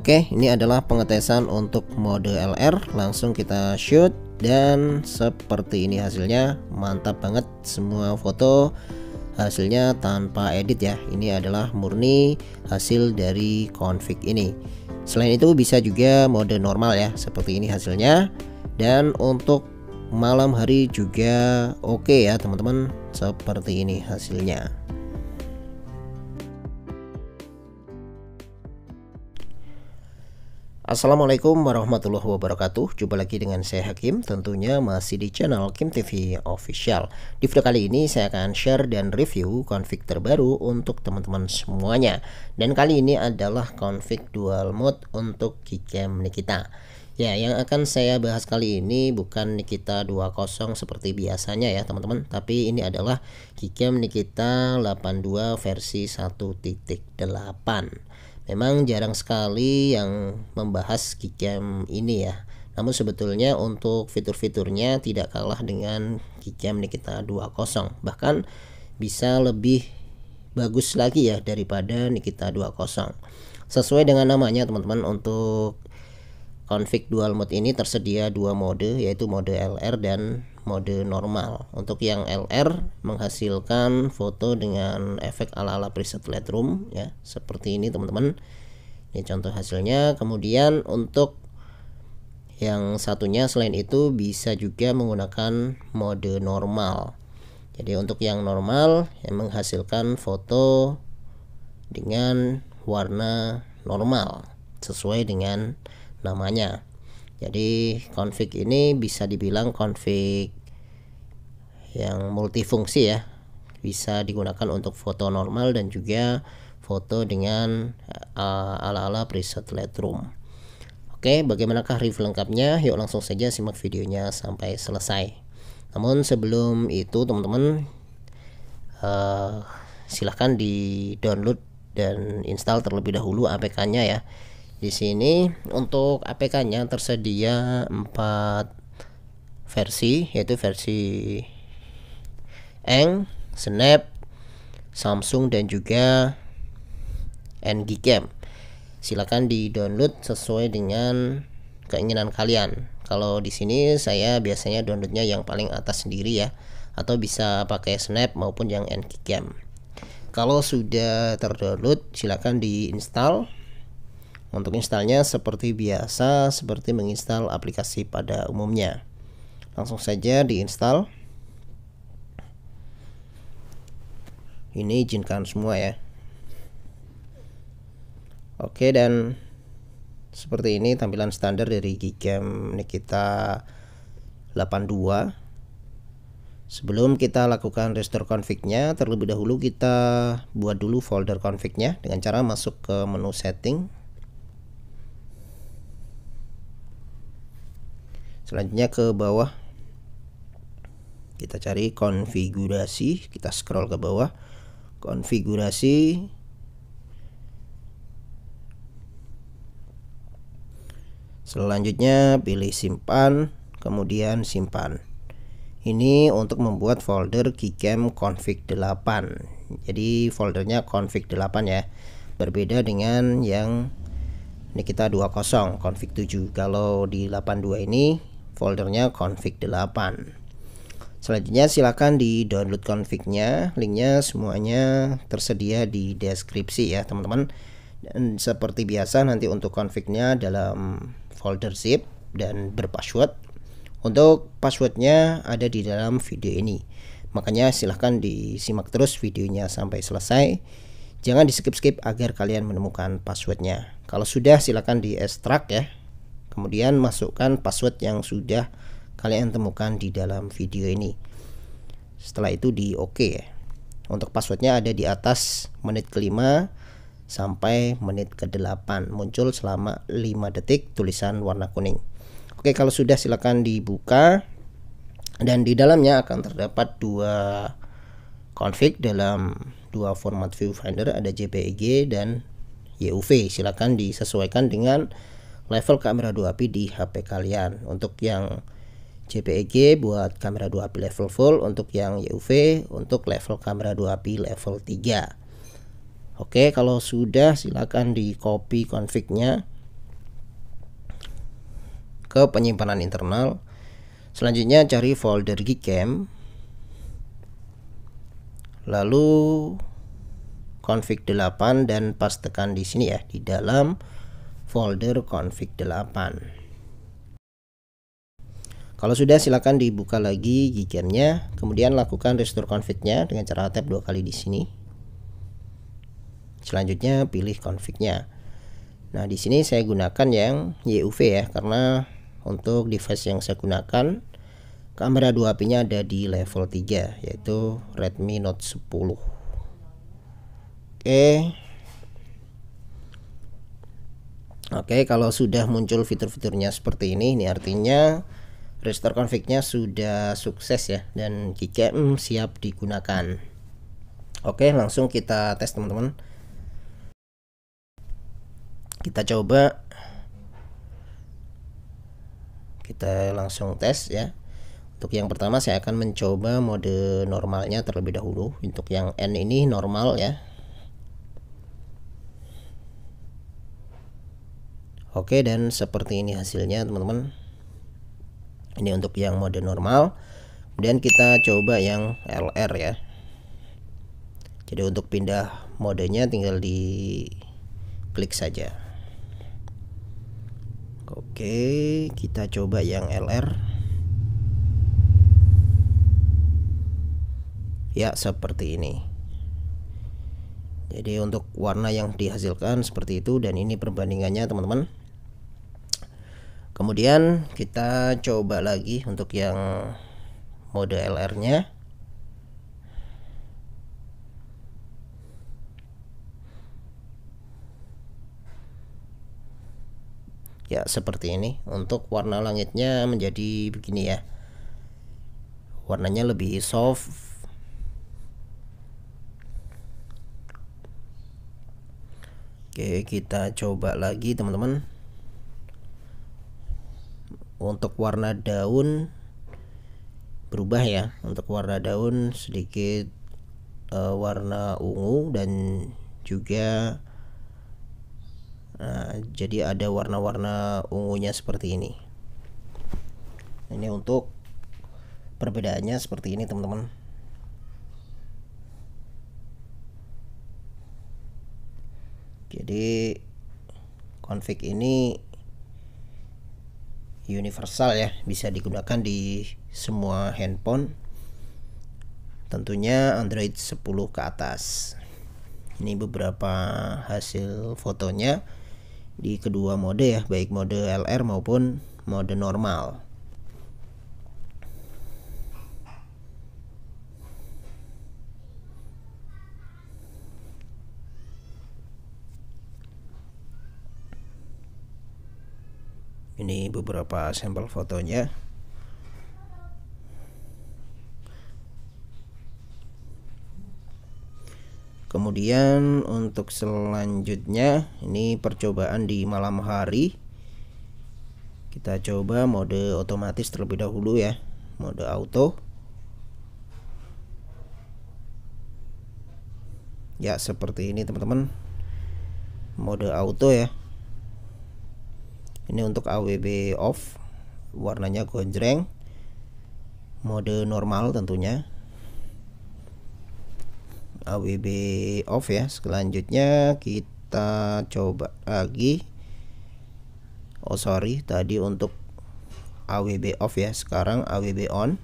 Oke, ini adalah pengetesan untuk mode LR. Langsung kita shoot dan seperti ini hasilnya. Mantap banget, semua foto hasilnya tanpa edit ya. Ini adalah murni hasil dari config ini. Selain itu bisa juga mode normal ya, seperti ini hasilnya. Dan untuk malam hari juga oke ya teman-teman, seperti ini hasilnya. Assalamualaikum warahmatullahi wabarakatuh. Jumpa lagi dengan saya Hakim, tentunya masih di channel Kim TV Official. Di video kali ini saya akan share dan review config terbaru untuk teman-teman semuanya. Dan kali ini adalah config dual mode untuk Gcam Nikita. Ya, yang akan saya bahas kali ini bukan Nikita 20 seperti biasanya ya teman-teman, tapi ini adalah Gcam Nikita 82 versi 1.8. Memang jarang sekali yang membahas Gcam ini ya. Namun sebetulnya untuk fitur-fiturnya tidak kalah dengan Gcam Nikita 20. Bahkan bisa lebih bagus lagi ya daripada Nikita 20. Sesuai dengan namanya teman-teman, untuk config dual mode ini tersedia dua mode, yaitu mode LR dan mode normal. Untuk yang LR menghasilkan foto dengan efek ala-ala preset Lightroom ya, seperti ini teman-teman. Ini contoh hasilnya. Kemudian untuk yang satunya selain itu bisa juga menggunakan mode normal. Jadi untuk yang normal yang menghasilkan foto dengan warna normal sesuai dengan namanya. Jadi config ini bisa dibilang config yang multifungsi ya, bisa digunakan untuk foto normal dan juga foto dengan ala-ala preset Lightroom. Oke, bagaimanakah review lengkapnya? Yuk langsung saja simak videonya sampai selesai. Namun sebelum itu teman-teman, silahkan di download dan install terlebih dahulu APK-nya ya. Di sini untuk APK-nya tersedia 4 versi, yaitu versi Eng, Snap, Samsung dan juga Ngcam. Silakan di-download sesuai dengan keinginan kalian. Kalau di sini saya biasanya downloadnya yang paling atas sendiri ya, atau bisa pakai Snap maupun yang Ngcam. Kalau sudah terdownload silakan diinstal. Untuk installnya seperti biasa, seperti menginstal aplikasi pada umumnya. Langsung saja diinstal. Ini izinkan semua ya. Oke, dan seperti ini tampilan standar dari Gcam Nikita 82. Sebelum kita lakukan restore config-nya, terlebih dahulu kita buat dulu folder config-nya dengan cara masuk ke menu setting. Selanjutnya ke bawah kita cari konfigurasi, kita scroll ke bawah, konfigurasi, selanjutnya pilih simpan, kemudian simpan. Ini untuk membuat folder Gcam config 8. Jadi foldernya config 8 ya, berbeda dengan yang Nikita 20 config 7. Kalau di 82 ini foldernya config 8. Selanjutnya silakan di download config-nya, linknya semuanya tersedia di deskripsi ya teman-teman. Dan seperti biasa nanti untuk config-nya dalam folder zip dan berpassword. Untuk passwordnya ada di dalam video ini, makanya silahkan disimak terus videonya sampai selesai. Jangan di skip-skip agar kalian menemukan passwordnya. Kalau sudah silahkan di extract ya, kemudian masukkan password yang sudah kalian temukan di dalam video ini. Setelah itu di OK ya. Untuk passwordnya ada di atas menit ke-5 sampai menit ke-8, muncul selama 5 detik tulisan warna kuning. Oke, kalau sudah silakan dibuka, dan di dalamnya akan terdapat dua config dalam dua format viewfinder, ada JPEG dan YUV. Silakan disesuaikan dengan level kamera 2API di HP kalian. Untuk yang JPEG buat kamera 2API level full, untuk yang YUV untuk level kamera 2API level 3. Oke, kalau sudah silakan di copy config-nya ke penyimpanan internal. Selanjutnya cari folder Gcam, lalu config 8 dan pastekan di sini ya, di dalam folder config 8. Kalau sudah, silakan dibuka lagi Gcam-nya, kemudian lakukan restore config-nya dengan cara tap 2 kali di sini. Selanjutnya pilih config-nya. Nah, di sini saya gunakan yang YUV ya, karena untuk device yang saya gunakan kamera 2 HP-nya ada di level 3, yaitu Redmi Note 10. Oke, kalau sudah muncul fitur-fiturnya seperti ini artinya restore config-nya sudah sukses ya, dan Gcam siap digunakan. Oke, langsung kita tes teman-teman. Kita coba, kita langsung tes ya. Untuk yang pertama saya akan mencoba mode normalnya terlebih dahulu. Untuk yang N ini normal ya. Oke, dan seperti ini hasilnya teman-teman. Ini untuk yang mode normal. Kemudian kita coba yang LR ya. Jadi untuk pindah modenya tinggal di klik saja. Oke, kita coba yang LR. Ya, seperti ini. Jadi untuk warna yang dihasilkan seperti itu, dan ini perbandingannya teman-teman. Kemudian kita coba lagi untuk yang mode LR-nya. Ya, seperti ini. Untuk warna langitnya menjadi begini ya. Warnanya lebih soft. Oke, kita coba lagi teman-teman. Untuk warna daun berubah ya. Untuk warna daun sedikit warna ungu, dan juga jadi ada warna-warna ungunya seperti ini. Ini untuk perbedaannya seperti ini teman-teman. Jadi config ini universal ya, bisa digunakan di semua handphone, tentunya Android 10 ke atas. Ini beberapa hasil fotonya di kedua mode ya, baik mode LR maupun mode normal. Ini beberapa sampel fotonya. Kemudian untuk selanjutnya, ini percobaan di malam hari. Kita coba mode otomatis terlebih dahulu ya, mode auto. Ya, seperti ini teman-teman, mode auto ya. Ini untuk AWB off, warnanya gonjreng. Mode normal tentunya AWB off ya. Selanjutnya kita coba lagi. Tadi untuk AWB off ya, sekarang AWB on.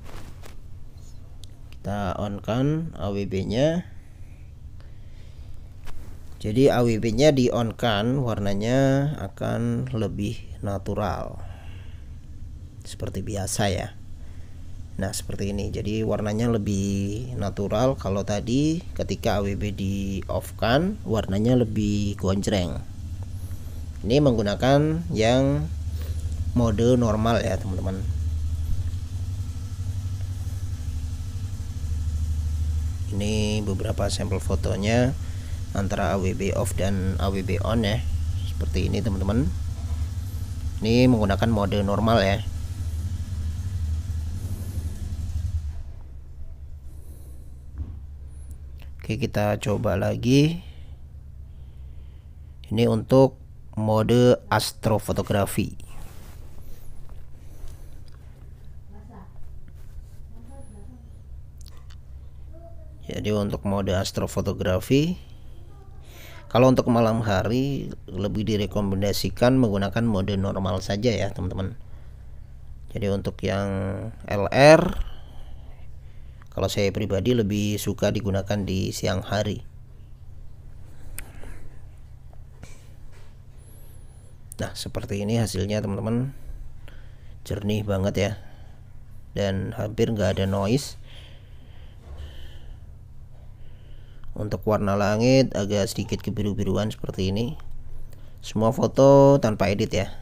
Kita on kan AWB-nya. Jadi AWB-nya di on kan, warnanya akan lebih natural seperti biasa ya. Nah, seperti ini. Jadi warnanya lebih natural. Kalau tadi ketika AWB di off kan, warnanya lebih gonjreng. Ini menggunakan yang mode normal ya teman-teman. Ini beberapa sampel fotonya antara AWB off dan AWB on ya, seperti ini teman-teman. Ini menggunakan mode normal ya. Oke, kita coba lagi. Ini untuk mode astrofotografi. Jadi untuk mode astrofotografi, kalau untuk malam hari lebih direkomendasikan menggunakan mode normal saja ya teman-teman. Jadi untuk yang LR, kalau saya pribadi lebih suka digunakan di siang hari. Nah seperti ini hasilnya teman-teman, jernih banget ya, dan hampir nggak ada noise. Untuk warna langit agak sedikit kebiru-biruan seperti ini. Semua foto tanpa edit ya.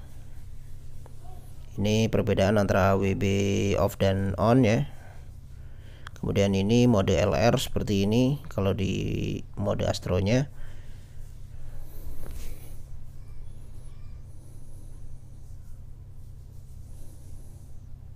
Ini perbedaan antara WB off dan on ya. Kemudian ini mode LR seperti ini kalau di mode astronya.